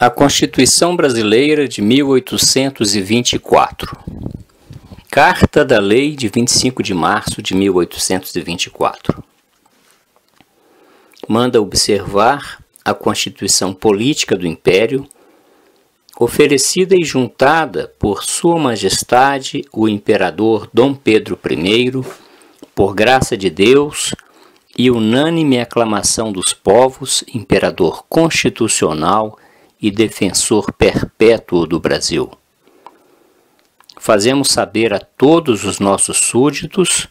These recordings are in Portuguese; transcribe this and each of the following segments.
A Constituição Brasileira de 1824. Carta da Lei de 25 de março de 1824. Manda observar a Constituição Política do Império, oferecida e juntada por Sua Majestade o Imperador Dom Pedro I, por graça de Deus e unânime aclamação dos povos, Imperador Constitucional e defensor perpétuo do Brasil. Fazemos saber a todos os nossos súditos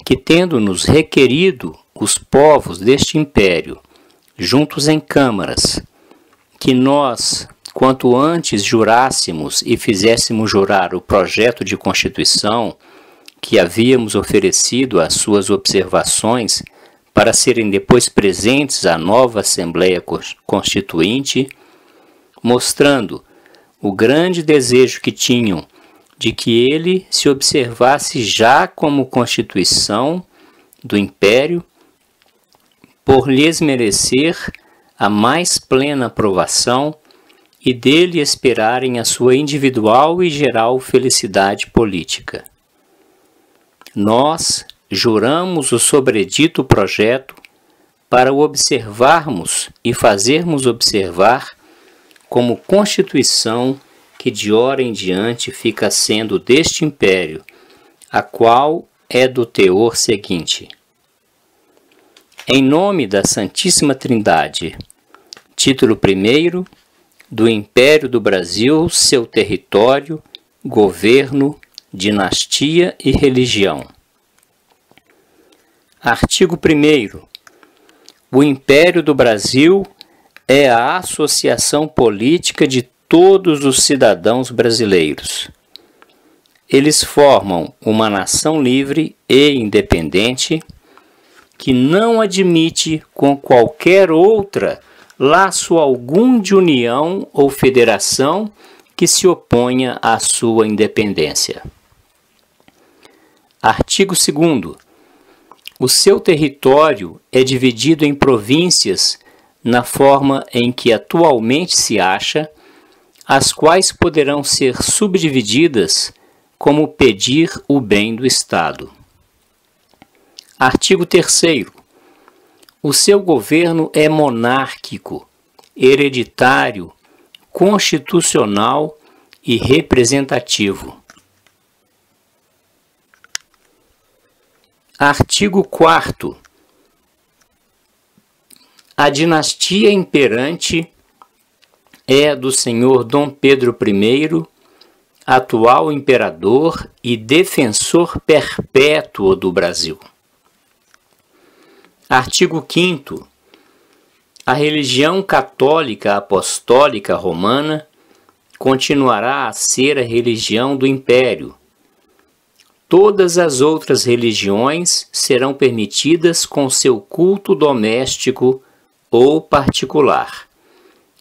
que, tendo-nos requerido os povos deste império, juntos em câmaras, que nós, quanto antes jurássemos e fizéssemos jurar o projeto de Constituição que havíamos oferecido às suas observações para serem depois presentes à nova Assembleia Constituinte, mostrando o grande desejo que tinham de que ele se observasse já como Constituição do Império, por lhes merecer a mais plena aprovação e dele esperarem a sua individual e geral felicidade política. Nós juramos o sobredito projeto para o observarmos e fazermos observar como Constituição que de hora em diante fica sendo deste império, a qual é do teor seguinte. Em nome da Santíssima Trindade, título 1º, do Império do Brasil, seu território, governo, dinastia e religião. Artigo 1º. O Império do Brasil é a associação política de todos os cidadãos brasileiros. Eles formam uma nação livre e independente que não admite com qualquer outra laço algum de união ou federação que se oponha à sua independência. Artigo 2º. O seu território é dividido em províncias na forma em que atualmente se acha, as quais poderão ser subdivididas como pedir o bem do Estado. Artigo 3º. O seu governo é monárquico, hereditário, constitucional e representativo. Artigo 4º. A dinastia imperante é a do senhor Dom Pedro I, atual imperador e defensor perpétuo do Brasil. Artigo 5º. A religião católica apostólica romana continuará a ser a religião do Império. Todas as outras religiões serão permitidas com seu culto doméstico ou particular,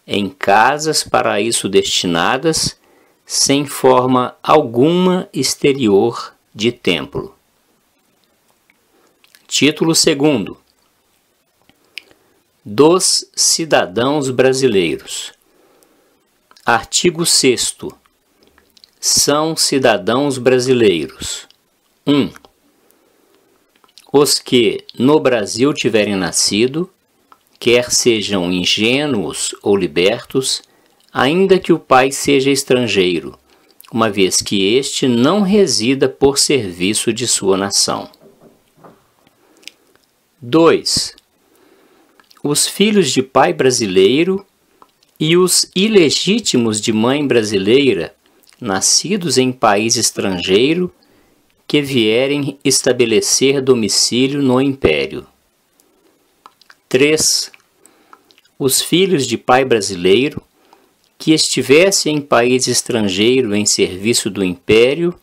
em casas para isso destinadas, sem forma alguma exterior de templo. Título 2º. Dos cidadãos brasileiros. Artigo 6º. São cidadãos brasileiros. 1. Os que no Brasil tiverem nascido, quer sejam ingênuos ou libertos, ainda que o pai seja estrangeiro, uma vez que este não resida por serviço de sua nação. 2. Os filhos de pai brasileiro e os ilegítimos de mãe brasileira, nascidos em país estrangeiro, que vierem estabelecer domicílio no Império. 3. Os filhos de pai brasileiro que estivessem em país estrangeiro em serviço do Império,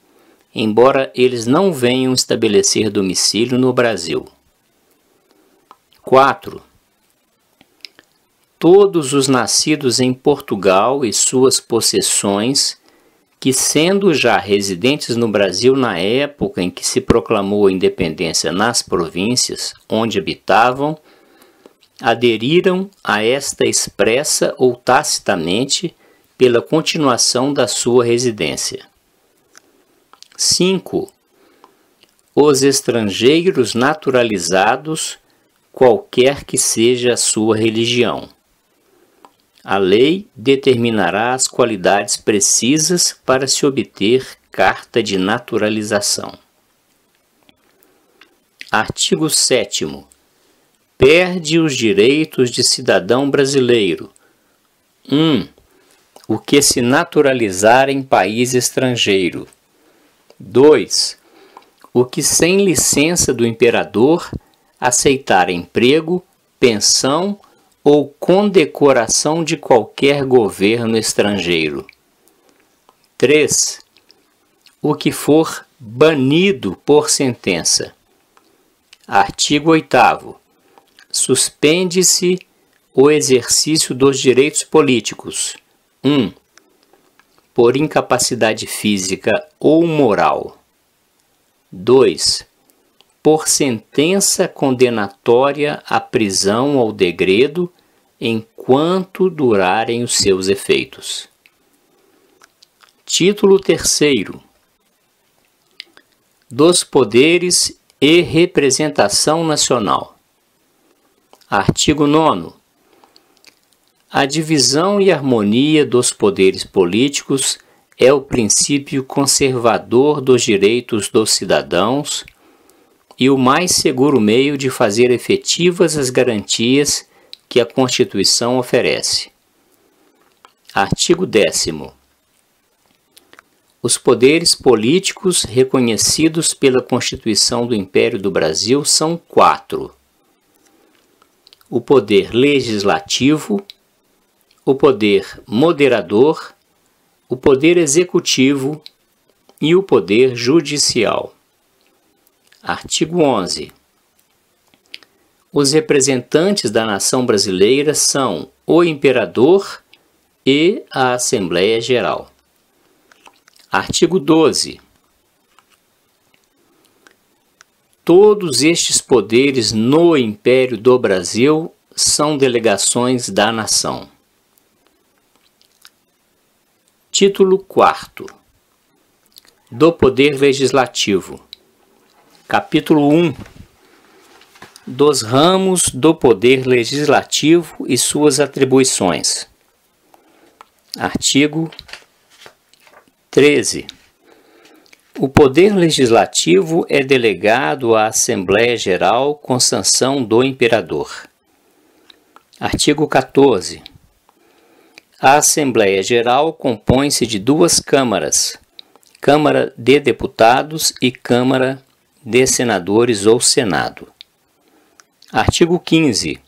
embora eles não venham estabelecer domicílio no Brasil. 4. Todos os nascidos em Portugal e suas possessões, que, sendo já residentes no Brasil na época em que se proclamou a independência nas províncias onde habitavam, aderiram a esta expressa ou tacitamente pela continuação da sua residência. 5. Os estrangeiros naturalizados, qualquer que seja a sua religião. A lei determinará as qualidades precisas para se obter carta de naturalização. Artigo 7º. Perde os direitos de cidadão brasileiro. 1. O que se naturalizar em país estrangeiro. 2. O que sem licença do imperador aceitar emprego, pensão ou condecoração de qualquer governo estrangeiro. 3. O que for banido por sentença. Artigo 8º. Suspende-se o exercício dos direitos políticos. 1. Por incapacidade física ou moral. 2. Por sentença condenatória à prisão ou degredo, enquanto durarem os seus efeitos. Título 3º. Dos poderes e representação nacional. Artigo 9º. A divisão e harmonia dos poderes políticos é o princípio conservador dos direitos dos cidadãos e o mais seguro meio de fazer efetivas as garantias que a Constituição oferece. Artigo 10º. Os poderes políticos reconhecidos pela Constituição do Império do Brasil são 4. O poder legislativo, o poder moderador, o poder executivo e o poder judicial. Artigo 11. Os representantes da nação brasileira são o imperador e a Assembleia Geral. Artigo 12. Todos estes poderes no Império do Brasil são delegações da nação. Título 4. Do Poder Legislativo. Capítulo 1. Dos ramos do Poder Legislativo e suas atribuições. Artigo 13. O Poder Legislativo é delegado à Assembleia Geral com sanção do Imperador. Artigo 14. A Assembleia Geral compõe-se de 2 câmaras, Câmara de Deputados e Câmara de Senadores ou Senado. Artigo 15.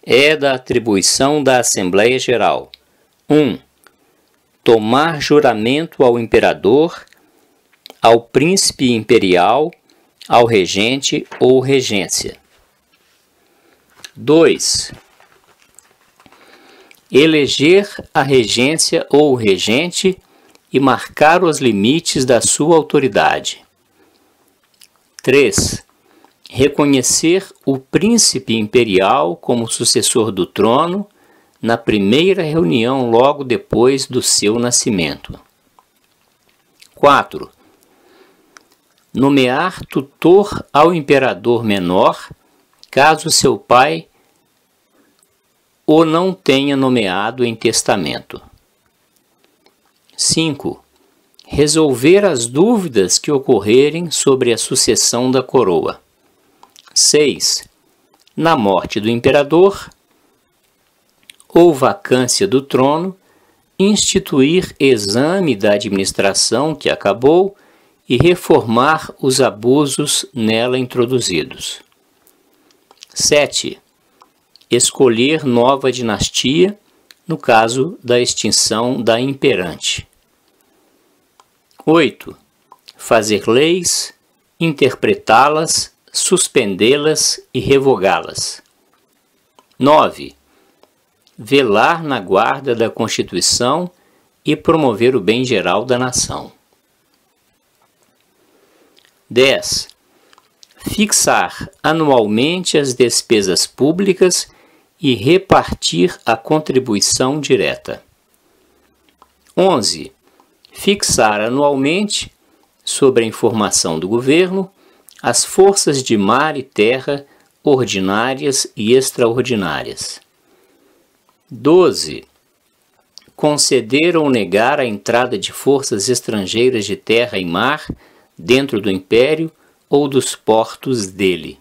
É da atribuição da Assembleia Geral: 1. Tomar juramento ao imperador, ao príncipe imperial, ao regente ou regência. 2. Eleger a regência ou o regente e marcar os limites da sua autoridade. 3. Reconhecer o príncipe imperial como sucessor do trono na primeira reunião logo depois do seu nascimento. 4. Nomear tutor ao imperador menor, caso seu pai o não tenha nomeado em testamento. 5. Resolver as dúvidas que ocorrerem sobre a sucessão da coroa. 6. Na morte do imperador ou vacância do trono, instituir exame da administração que acabou e reformar os abusos nela introduzidos. 7. Escolher nova dinastia, no caso da extinção da imperante. 8. Fazer leis, interpretá-las, suspendê-las e revogá-las. 9. Velar na guarda da Constituição e promover o bem geral da nação. 10. fixar anualmente as despesas públicas e repartir a contribuição direta. 11. Fixar anualmente, sobre a informação do governo, as forças de mar e terra ordinárias e extraordinárias. 12. Conceder ou negar a entrada de forças estrangeiras de terra e mar dentro do Império ou dos portos dele.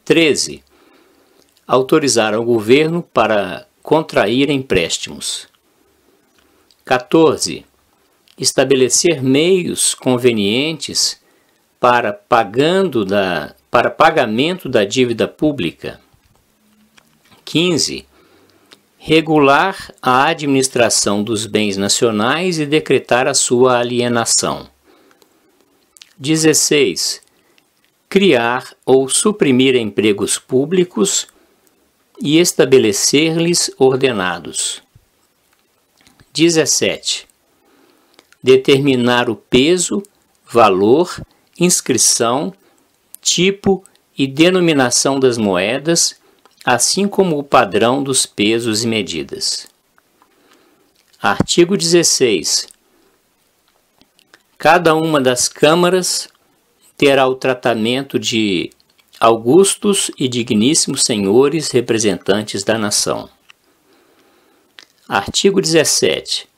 13. Autorizar ao governo para contrair empréstimos. 14. Estabelecer meios convenientes para pagamento da dívida pública. 15. Regular a administração dos bens nacionais e decretar a sua alienação. 16. Criar ou suprimir empregos públicos e estabelecer-lhes ordenados. 17. Determinar o peso, valor, inscrição, tipo e denominação das moedas, assim como o padrão dos pesos e medidas. Artigo 16. Cada uma das câmaras terá o tratamento de augustos e digníssimos senhores representantes da nação. Artigo 17.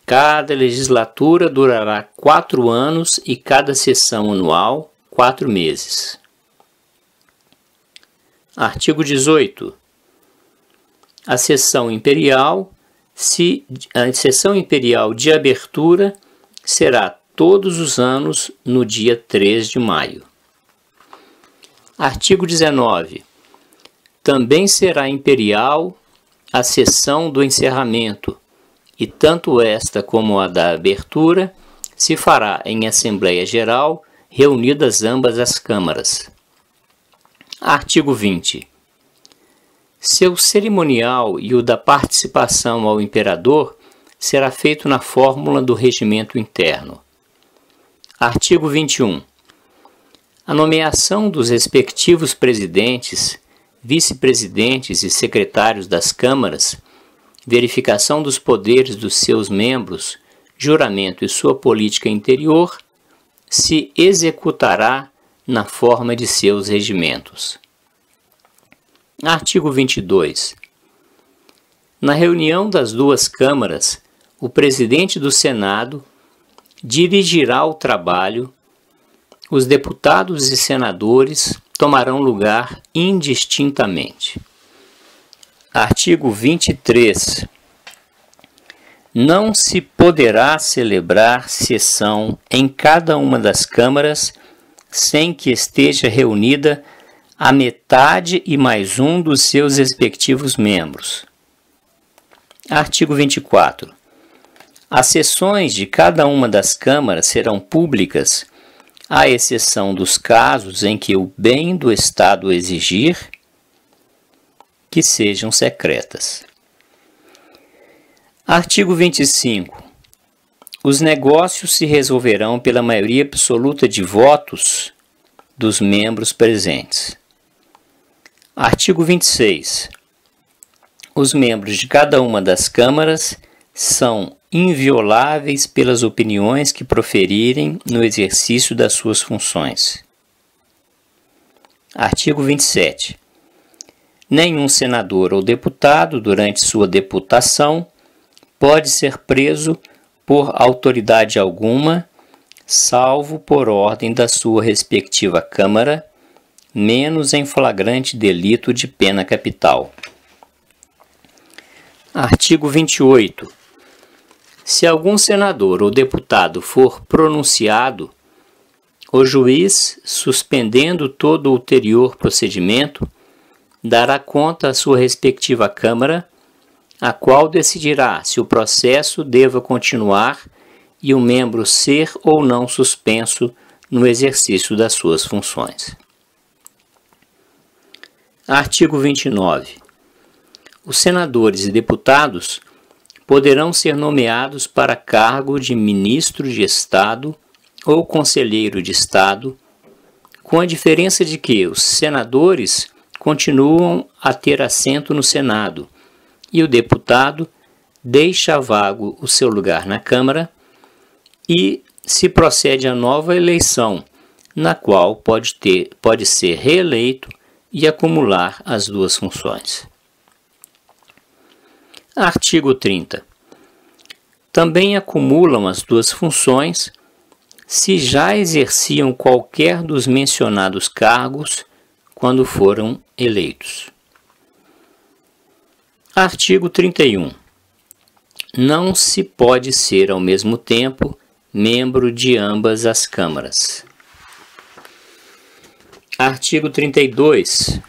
Cada legislatura durará 4 anos e cada sessão anual 4 meses. Artigo 18. A sessão imperial de abertura será todos os anos no dia 3 de maio. Artigo 19. Também será imperial a sessão do encerramento, e tanto esta como a da abertura se fará em Assembleia Geral, reunidas ambas as câmaras. Artigo 20. Seu cerimonial e o da participação ao imperador será feito na fórmula do regimento interno. Artigo 21. A nomeação dos respectivos presidentes, vice-presidentes e secretários das câmaras, verificação dos poderes dos seus membros, juramento e sua política interior, se executará na forma de seus regimentos. Artigo 22. Na reunião das duas câmaras, o presidente do Senado dirigirá o trabalho, os deputados e senadores tomarão lugar indistintamente. Artigo 23. Não se poderá celebrar sessão em cada uma das câmaras sem que esteja reunida a metade e mais um dos seus respectivos membros. Artigo 24. As sessões de cada uma das câmaras serão públicas, à exceção dos casos em que o bem do Estado exigir que sejam secretas. Artigo 25. Os negócios se resolverão pela maioria absoluta de votos dos membros presentes. Artigo 26. Os membros de cada uma das câmaras são invioláveis pelas opiniões que proferirem no exercício das suas funções. Artigo 27. Nenhum senador ou deputado, durante sua deputação, pode ser preso por autoridade alguma, salvo por ordem da sua respectiva Câmara, menos em flagrante delito de pena capital. Artigo 28. Se algum senador ou deputado for pronunciado, o juiz, suspendendo todo o ulterior procedimento, dará conta à sua respectiva Câmara, a qual decidirá se o processo deva continuar e o membro ser ou não suspenso no exercício das suas funções. Artigo 29. Os senadores e deputados poderão ser nomeados para cargo de ministro de Estado ou conselheiro de Estado, com a diferença de que os senadores continuam a ter assento no Senado e o deputado deixa vago o seu lugar na Câmara e se procede a nova eleição, na qual pode ser reeleito e acumular as duas funções. Artigo 30. Também acumulam as duas funções se já exerciam qualquer dos mencionados cargos quando foram eleitos. Artigo 31. Não se pode ser ao mesmo tempo membro de ambas as câmaras. Artigo 32.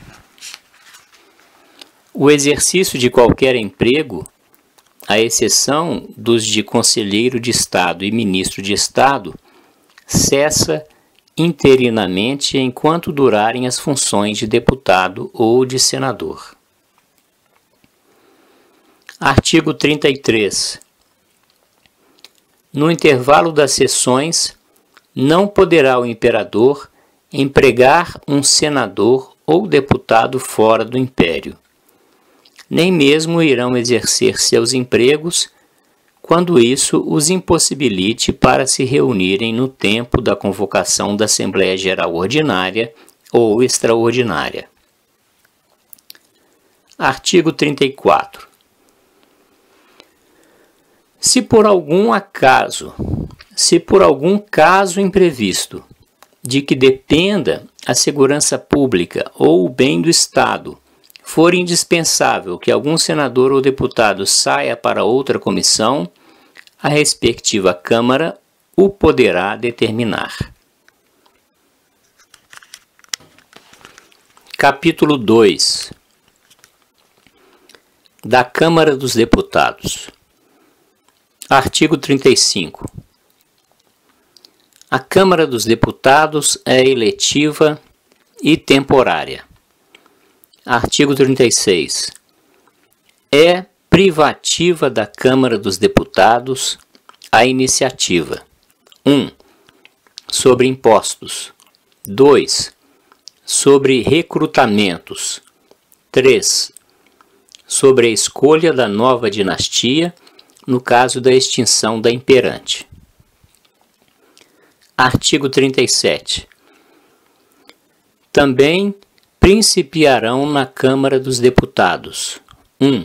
O exercício de qualquer emprego, à exceção dos de conselheiro de Estado e ministro de Estado, cessa interinamente enquanto durarem as funções de deputado ou de senador. Artigo 33. No intervalo das sessões, não poderá o imperador empregar um senador ou deputado fora do império. Nem mesmo irão exercer seus empregos quando isso os impossibilite para se reunirem no tempo da convocação da Assembleia Geral Ordinária ou Extraordinária. Artigo 34. Se por algum caso imprevisto, de que dependa a segurança pública ou o bem do Estado, for indispensável que algum senador ou deputado saia para outra comissão, a respectiva Câmara o poderá determinar. Capítulo 2. Da Câmara dos Deputados. Artigo 35. A Câmara dos Deputados é eletiva e temporária. Artigo 36. É privativa da Câmara dos Deputados a iniciativa: 1. Sobre impostos. 2. Sobre recrutamentos. 3. Sobre a escolha da nova dinastia, no caso da extinção da imperante. Artigo 37. Também principiarão na Câmara dos Deputados: 1.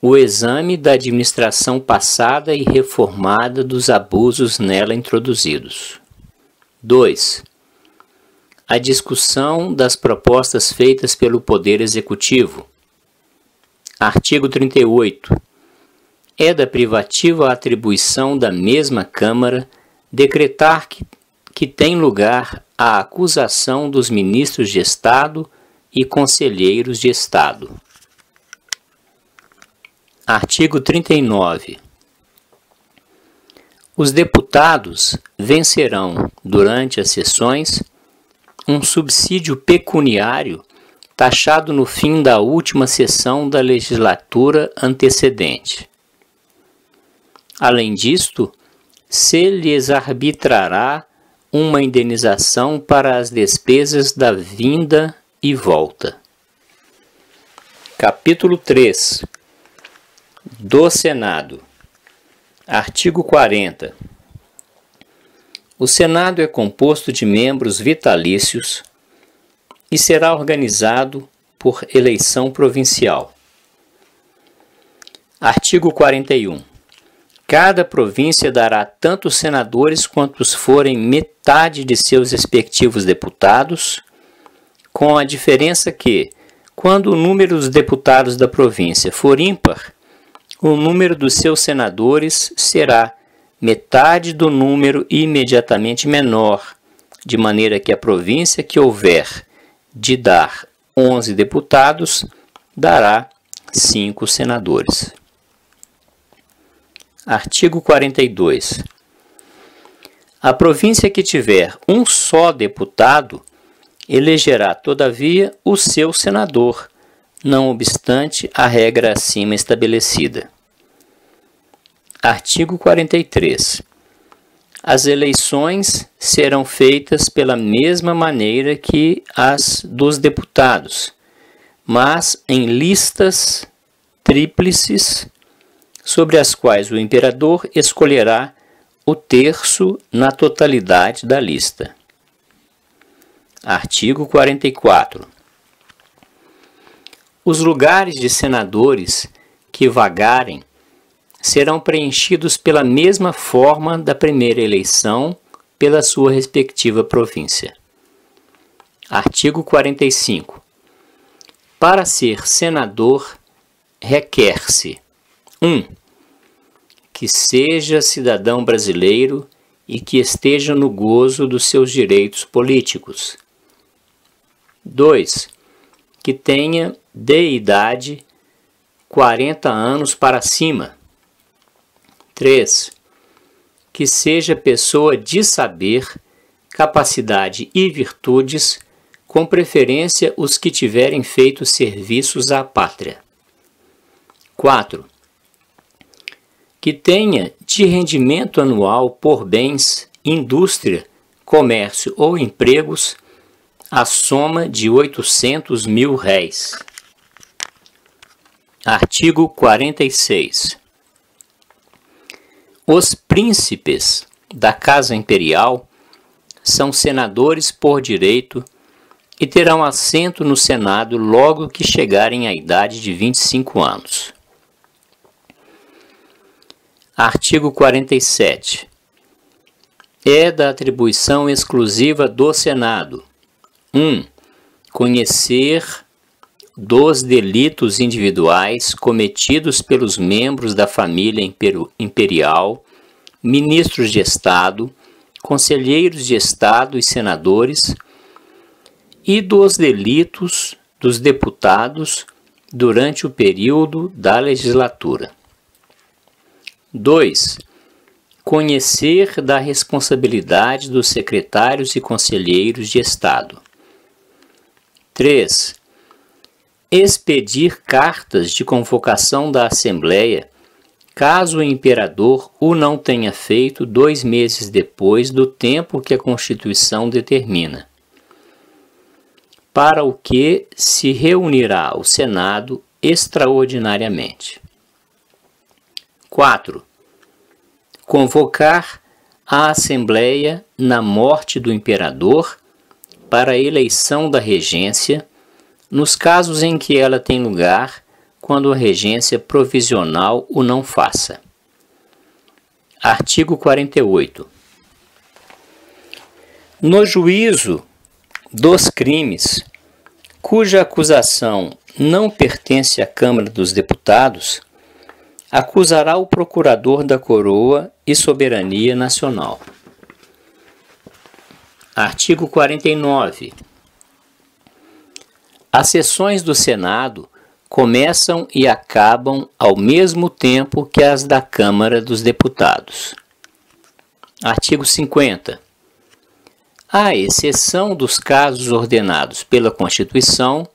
O exame da administração passada e reformada dos abusos nela introduzidos. 2. A discussão das propostas feitas pelo Poder Executivo. Artigo 38. É da privativa atribuição da mesma Câmara decretar que tem lugar a acusação dos ministros de Estado e conselheiros de Estado. Artigo 39. Os deputados vencerão, durante as sessões, um subsídio pecuniário taxado no fim da última sessão da legislatura antecedente. Além disto, se lhes arbitrará uma indenização para as despesas da vinda e volta. Capítulo 3. Do Senado. Artigo 40. O Senado é composto de membros vitalícios e será organizado por eleição provincial. Artigo 41. Cada província dará tantos senadores quantos forem metade de seus respectivos deputados, com a diferença que, quando o número dos deputados da província for ímpar, o número dos seus senadores será metade do número imediatamente menor, de maneira que a província que houver de dar 11 deputados dará 5 senadores. Artigo 42. A província que tiver um só deputado elegerá, todavia, o seu senador, não obstante a regra acima estabelecida. Artigo 43. As eleições serão feitas pela mesma maneira que as dos deputados, mas em listas tríplices, sobre as quais o imperador escolherá o terço na totalidade da lista. Artigo 44. Os lugares de senadores que vagarem serão preenchidos pela mesma forma da primeira eleição pela sua respectiva província. Artigo 45. Para ser senador, requer-se 1. Que seja cidadão brasileiro e que esteja no gozo dos seus direitos políticos. 2. Que tenha de idade 40 anos para cima. 3. Que seja pessoa de saber, capacidade e virtudes, com preferência os que tiverem feito serviços à pátria. 4. Que tenha de rendimento anual por bens, indústria, comércio ou empregos a soma de 800 mil réis. Artigo 46. Os príncipes da Casa Imperial são senadores por direito e terão assento no Senado logo que chegarem à idade de 25 anos. Artigo 47. É da atribuição exclusiva do Senado 1. Conhecer dos delitos individuais cometidos pelos membros da família imperial, ministros de Estado, conselheiros de Estado e senadores, e dos delitos dos deputados durante o período da legislatura. 2. Conhecer da responsabilidade dos secretários e conselheiros de Estado. 3. Expedir cartas de convocação da Assembleia, caso o imperador o não tenha feito 2 meses depois do tempo que a Constituição determina, para o que se reunirá o Senado extraordinariamente. 4. Convocar a Assembleia na morte do imperador para a eleição da regência, nos casos em que ela tem lugar, quando a regência provisional o não faça. Artigo 48. No juízo dos crimes, cuja acusação não pertence à Câmara dos Deputados, acusará o Procurador da Coroa e Soberania Nacional. Artigo 49. As sessões do Senado começam e acabam ao mesmo tempo que as da Câmara dos Deputados. Artigo 50. À exceção dos casos ordenados pela Constituição,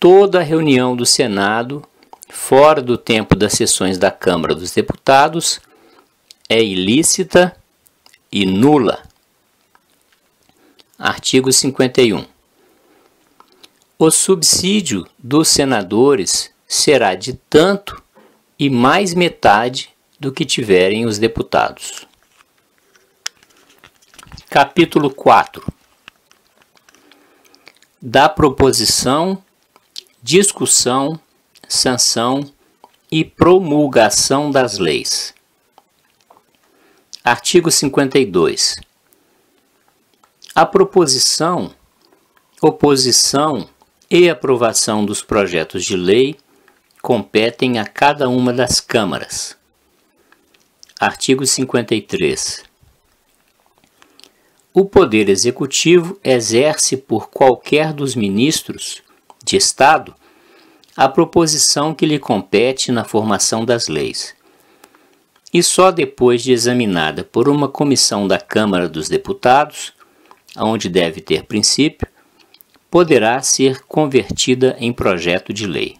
toda reunião do Senado, fora do tempo das sessões da Câmara dos Deputados, é ilícita e nula. Artigo 51. O subsídio dos senadores será de tanto e mais metade do que tiverem os deputados. Capítulo 4. Da proposição, discussão, sanção e promulgação das leis. Artigo 52. A proposição, oposição e aprovação dos projetos de lei competem a cada uma das câmaras. Artigo 53. O Poder Executivo exerce por qualquer dos ministros de Estado a proposição que lhe compete na formação das leis, e só depois de examinada por uma comissão da Câmara dos Deputados, onde deve ter princípio, poderá ser convertida em projeto de lei.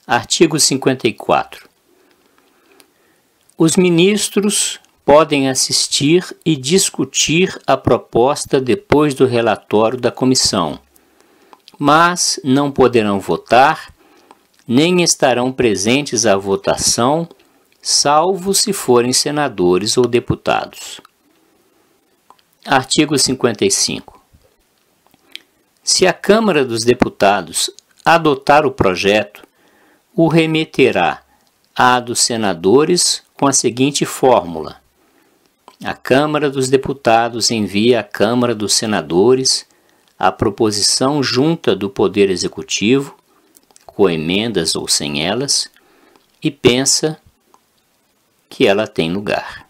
Artigo 54. Os ministros podem assistir e discutir a proposta depois do relatório da comissão, mas não poderão votar, nem estarão presentes à votação, salvo se forem senadores ou deputados. Artigo 55. Se a Câmara dos Deputados adotar o projeto, o remeterá à dos senadores com a seguinte fórmula: a Câmara dos Deputados envia à Câmara dos Senadores a proposição junta do Poder Executivo, com emendas ou sem elas, e pensa que ela tem lugar.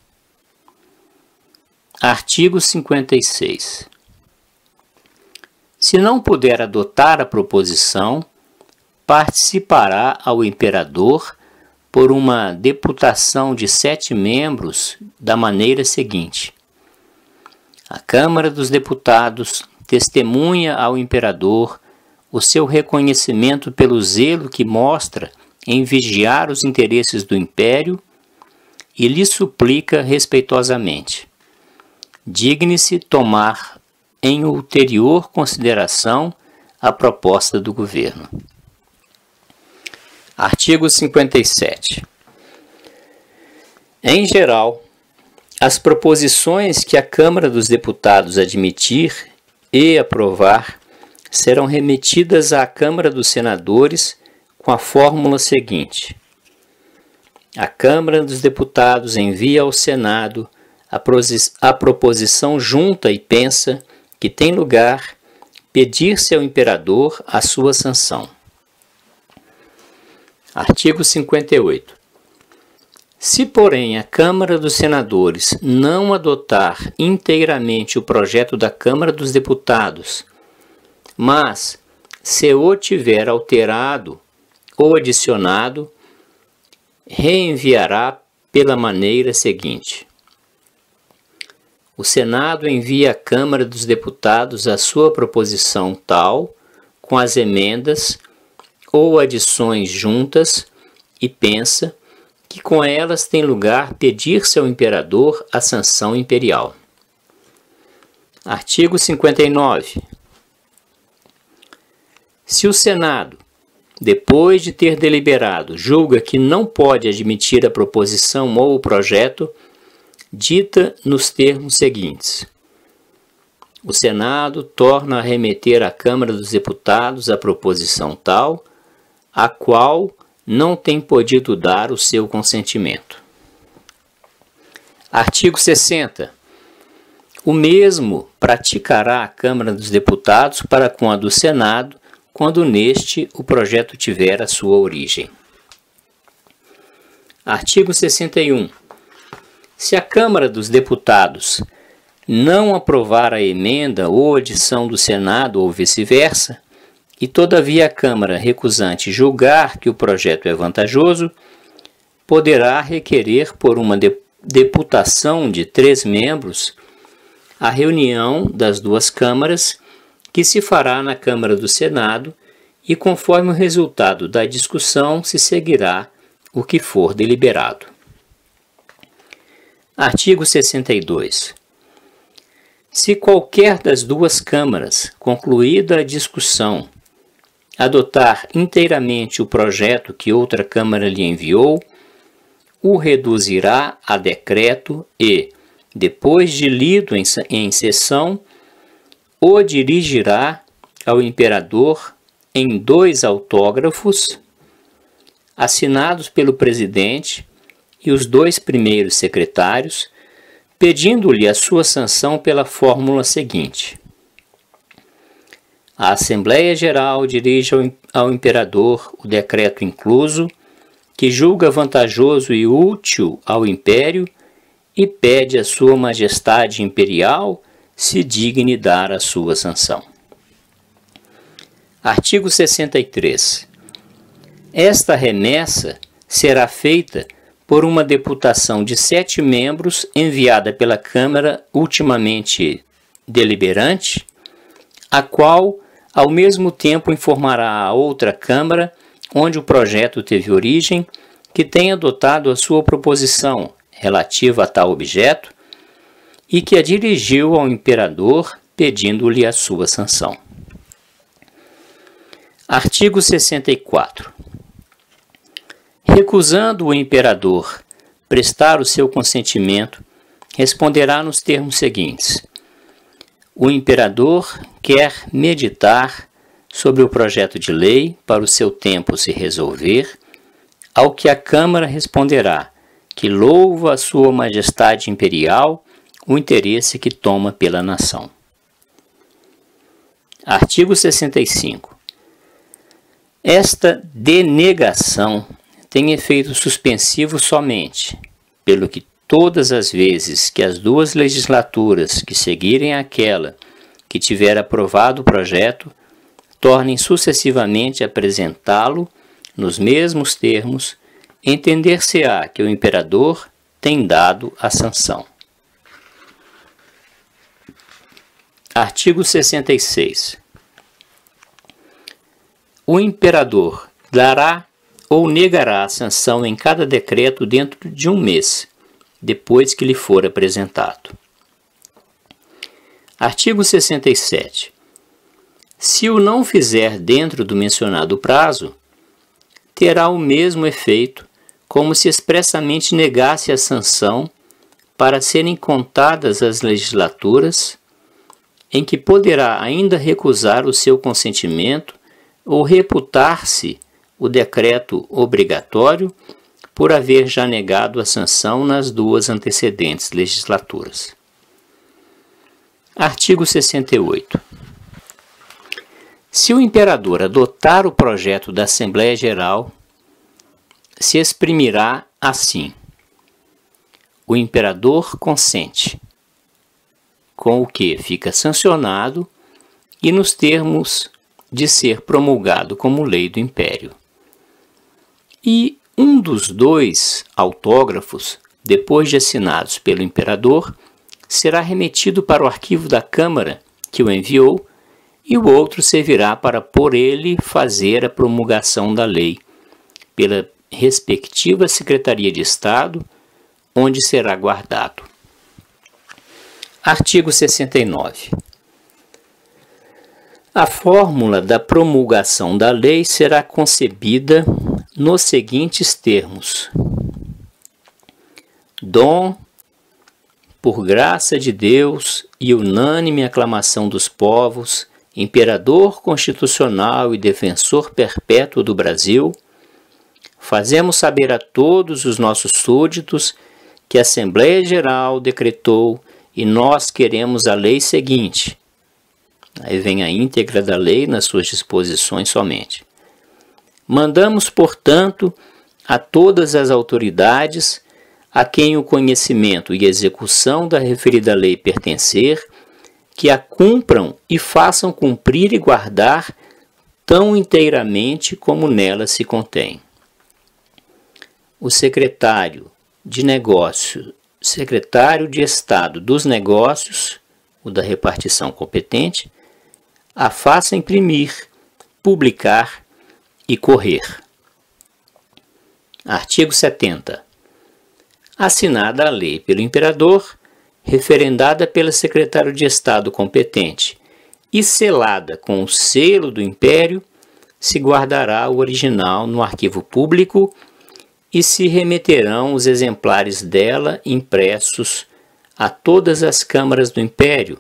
Artigo 56. Se não puder adotar a proposição, participará ao imperador por uma deputação de 7 membros da maneira seguinte: a Câmara dos Deputados testemunha ao imperador o seu reconhecimento pelo zelo que mostra em vigiar os interesses do império e lhe suplica respeitosamente: digne-se tomar em ulterior consideração a proposta do governo. Artigo 57. Em geral, as proposições que a Câmara dos Deputados admitir e aprovar serão remetidas à Câmara dos Senadores com a fórmula seguinte: a Câmara dos Deputados envia ao Senado a proposição junta e pensa que tem lugar pedir-se ao imperador a sua sanção. Artigo 58. Se, porém, a Câmara dos Senadores não adotar inteiramente o projeto da Câmara dos Deputados, mas se o tiver alterado ou adicionado, reenviará pela maneira seguinte: o Senado envia à Câmara dos Deputados a sua proposição tal, com as emendas ou adições juntas, e pensa que com elas tem lugar pedir-se ao imperador a sanção imperial. Artigo 59. Se o Senado, depois de ter deliberado, julga que não pode admitir a proposição ou o projeto, dita nos termos seguintes: o Senado torna a remeter à Câmara dos Deputados a proposição tal, a qual não tem podido dar o seu consentimento. Artigo 60. O mesmo praticará a Câmara dos Deputados para com a do Senado, quando neste o projeto tiver a sua origem. Artigo 61. Se a Câmara dos Deputados não aprovar a emenda ou adição do Senado ou vice-versa, e todavia a Câmara recusante julgar que o projeto é vantajoso, poderá requerer por uma deputação de 3 membros a reunião das duas câmaras, que se fará na Câmara do Senado, e conforme o resultado da discussão se seguirá o que for deliberado. Artigo 62. Se qualquer das duas câmaras, concluída a discussão, adotar inteiramente o projeto que outra Câmara lhe enviou, o reduzirá a decreto e, depois de lido em sessão, o dirigirá ao imperador em 2 autógrafos, assinados pelo presidente e os 2 primeiros secretários, pedindo-lhe a sua sanção pela fórmula seguinte: a Assembleia Geral dirige ao imperador o decreto incluso, que julga vantajoso e útil ao império, e pede a sua majestade imperial se digne dar a sua sanção. Artigo 63. Esta remessa será feita por uma deputação de 7 membros enviada pela Câmara ultimamente deliberante, a qual, ao mesmo tempo, informará a outra Câmara, onde o projeto teve origem, que tenha adotado a sua proposição, relativa a tal objeto e que a dirigiu ao imperador pedindo-lhe a sua sanção. Artigo 64. Recusando o imperador prestar o seu consentimento, responderá nos termos seguintes: o imperador quer meditar sobre o projeto de lei para o seu tempo se resolver, ao que a Câmara responderá que louva a sua majestade imperial o interesse que toma pela nação. Artigo 65. Esta denegação tem efeito suspensivo somente, pelo que todas as vezes que as duas legislaturas que seguirem aquela que tiver aprovado o projeto tornem sucessivamente a apresentá-lo nos mesmos termos, entender-se-á que o imperador tem dado a sanção. Artigo 66. O imperador dará ou negará a sanção em cada decreto dentro de um mês, depois que lhe for apresentado. Artigo 67. Se o não fizer dentro do mencionado prazo, terá o mesmo efeito como se expressamente negasse a sanção para serem contadas as legislaturas em que poderá ainda recusar o seu consentimento ou reputar-se o decreto obrigatório por haver já negado a sanção nas duas antecedentes legislaturas. Artigo 68. Se o imperador adotar o projeto da Assembleia Geral, se exprimirá assim: o imperador consente, com o que fica sancionado e nos termos de ser promulgado como lei do Império. E um dos dois autógrafos, depois de assinados pelo imperador, será remetido para o arquivo da Câmara que o enviou, e o outro servirá para por ele fazer a promulgação da lei pela respectiva Secretaria de Estado, onde será guardado. Artigo 69. A fórmula da promulgação da lei será concebida nos seguintes termos: dom, por graça de Deus e unânime aclamação dos povos, imperador constitucional e defensor perpétuo do Brasil, fazemos saber a todos os nossos súditos que a Assembleia Geral decretou e nós queremos a lei seguinte. Aí vem a íntegra da lei nas suas disposições somente. Mandamos, portanto, a todas as autoridades a quem o conhecimento e execução da referida lei pertencer, que a cumpram e façam cumprir e guardar tão inteiramente como nela se contém. O secretário de Negócios, secretário de Estado dos Negócios, o da repartição competente, a faça imprimir, publicar e correr. Artigo 70. Assinada a lei pelo imperador, referendada pelo secretário de Estado competente e selada com o selo do Império, se guardará o original no arquivo público e se remeterão os exemplares dela impressos a todas as câmaras do Império,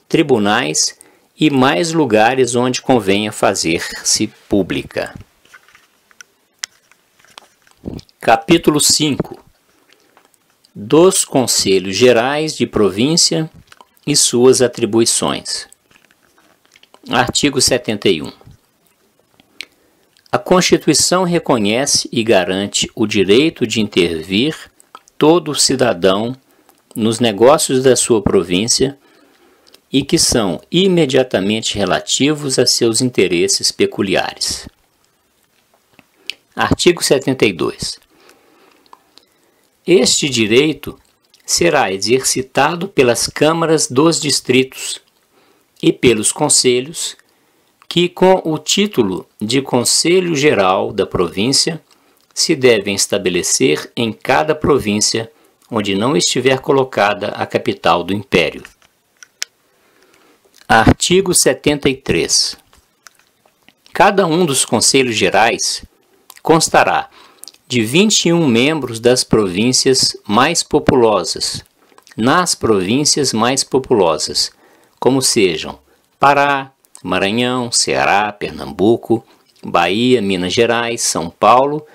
tribunais e mais lugares onde convenha fazer-se pública. Capítulo 5. Dos Conselhos Gerais de Província e suas atribuições. Artigo 71. A Constituição reconhece e garante o direito de intervir todo cidadão nos negócios da sua província e que são imediatamente relativos a seus interesses peculiares. Artigo 72. Este direito será exercitado pelas câmaras dos distritos e pelos conselhos que, com o título de Conselho Geral da província, se devem estabelecer em cada província onde não estiver colocada a capital do Império. Artigo 73. Cada um dos Conselhos Gerais constará de 21 membros das províncias mais populosas, nas províncias mais populosas, como sejam Pará, Maranhão, Ceará, Pernambuco, Bahia, Minas Gerais, São Paulo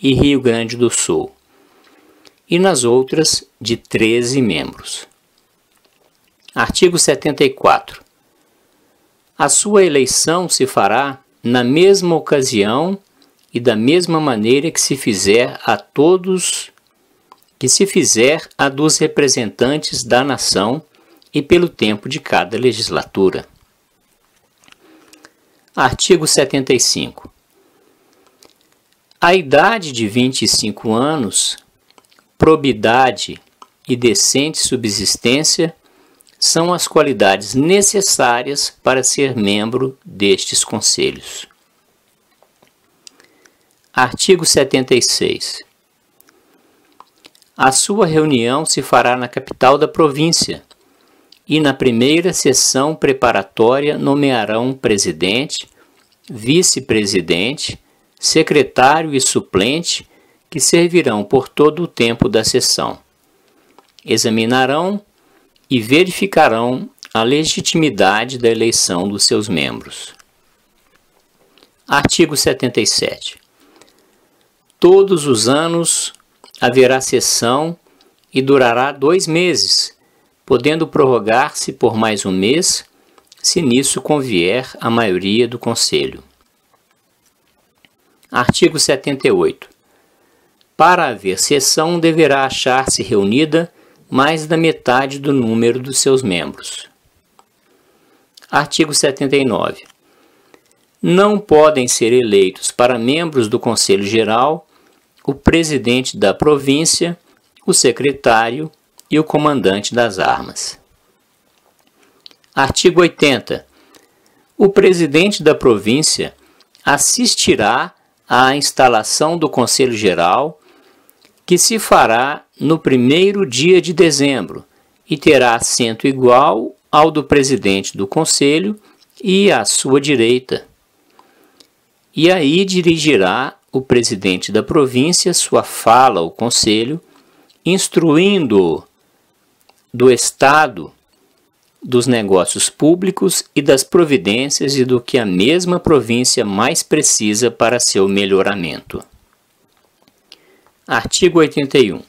e Rio Grande do Sul, e nas outras de 13 membros. Artigo 74. A sua eleição se fará na mesma ocasião e da mesma maneira que se fizer a dos representantes da nação e pelo tempo de cada legislatura. Artigo 75. A idade de 25 anos, probidade e decente subsistência são as qualidades necessárias para ser membro destes conselhos. Artigo 76. A sua reunião se fará na capital da província e na primeira sessão preparatória nomearão presidente, vice-presidente, secretário e suplente que servirão por todo o tempo da sessão. Examinarão e verificarão a legitimidade da eleição dos seus membros. Artigo 77. Todos os anos haverá sessão e durará 2 meses, podendo prorrogar-se por mais 1 mês, se nisso convier a maioria do Conselho. Artigo 78. Para haver sessão, deverá achar-se reunida mais da metade do número dos seus membros. Artigo 79. Não podem ser eleitos para membros do Conselho Geral o presidente da província, o secretário e o comandante das armas. Artigo 80. O presidente da província assistirá à instalação do Conselho Geral, que se fará no 1º dia de dezembro e terá assento igual ao do presidente do Conselho e à sua direita. E aí dirigirá o presidente da província sua fala ao Conselho, instruindo-o do estado dos negócios públicos e das providências e do que a mesma província mais precisa para seu melhoramento. Artigo 81.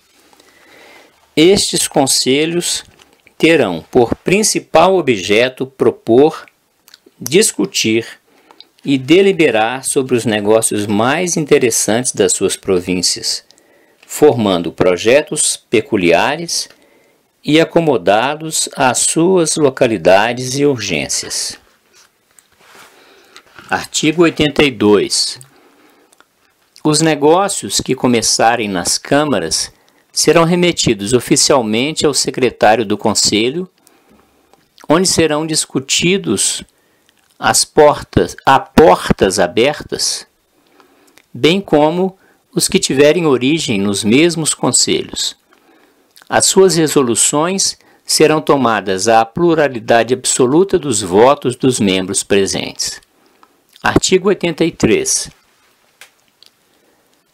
Estes conselhos terão por principal objeto propor, discutir e deliberar sobre os negócios mais interessantes das suas províncias, formando projetos peculiares e acomodados às suas localidades e urgências. Artigo 82. Os negócios que começarem nas câmaras serão remetidos oficialmente ao secretário do Conselho, onde serão discutidos a portas abertas, bem como os que tiverem origem nos mesmos conselhos. As suas resoluções serão tomadas à pluralidade absoluta dos votos dos membros presentes. Artigo 83.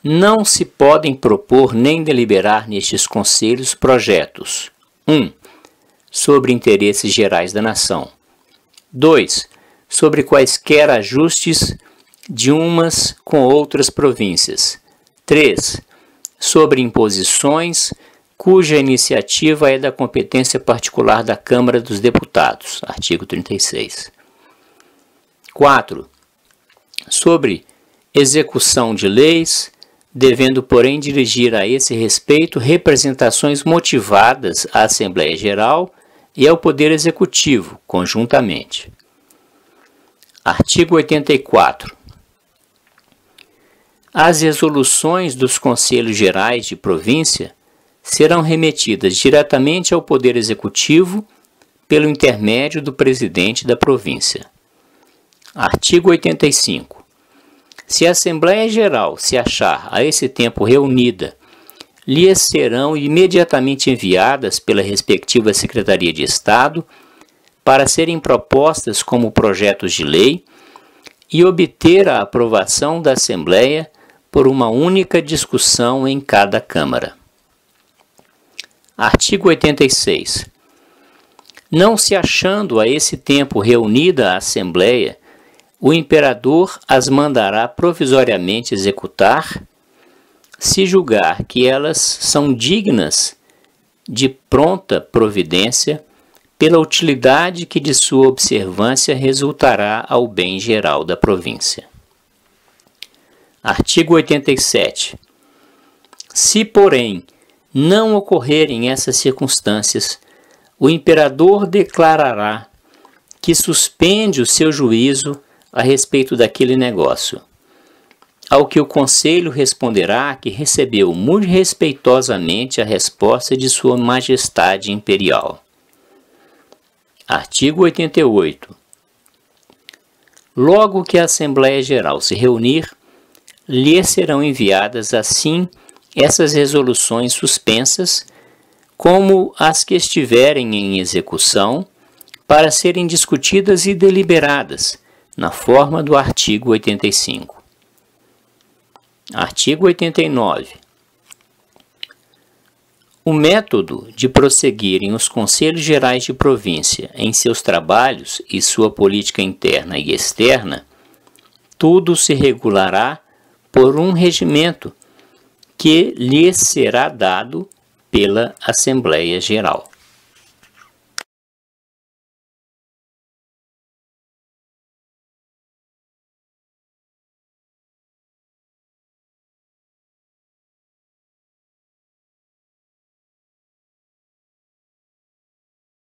Não se podem propor nem deliberar nestes conselhos projetos: 1. Sobre interesses gerais da nação. 2. Sobre quaisquer ajustes de umas com outras províncias. 3. Sobre imposições cuja iniciativa é da competência particular da Câmara dos Deputados. Artigo 36. 4. Sobre execução de leis, devendo, porém, dirigir a esse respeito representações motivadas à Assembleia Geral e ao Poder Executivo, conjuntamente. Artigo 84. As resoluções dos Conselhos Gerais de Província serão remetidas diretamente ao Poder Executivo pelo intermédio do presidente da província. Artigo 85. Se a Assembleia Geral se achar a esse tempo reunida, lhes serão imediatamente enviadas pela respectiva Secretaria de Estado para serem propostas como projetos de lei e obter a aprovação da Assembleia por uma única discussão em cada Câmara. Artigo 86. Não se achando a esse tempo reunida a Assembleia, o imperador as mandará provisoriamente executar, se julgar que elas são dignas de pronta providência, pela utilidade que de sua observância resultará ao bem geral da província. Artigo 87. Se, porém, não ocorrerem essas circunstâncias, o imperador declarará que suspende o seu juízo a respeito daquele negócio, ao que o Conselho responderá que recebeu muito respeitosamente a resposta de Sua Majestade Imperial. Artigo 88. Logo que a Assembleia Geral se reunir, lhe serão enviadas assim essas resoluções suspensas, como as que estiverem em execução, para serem discutidas e deliberadas, na forma do artigo 85. Artigo 89. O método de prosseguirem os Conselhos Gerais de Província em seus trabalhos e sua política interna e externa, tudo se regulará por um regimento que lhes será dado pela Assembleia Geral.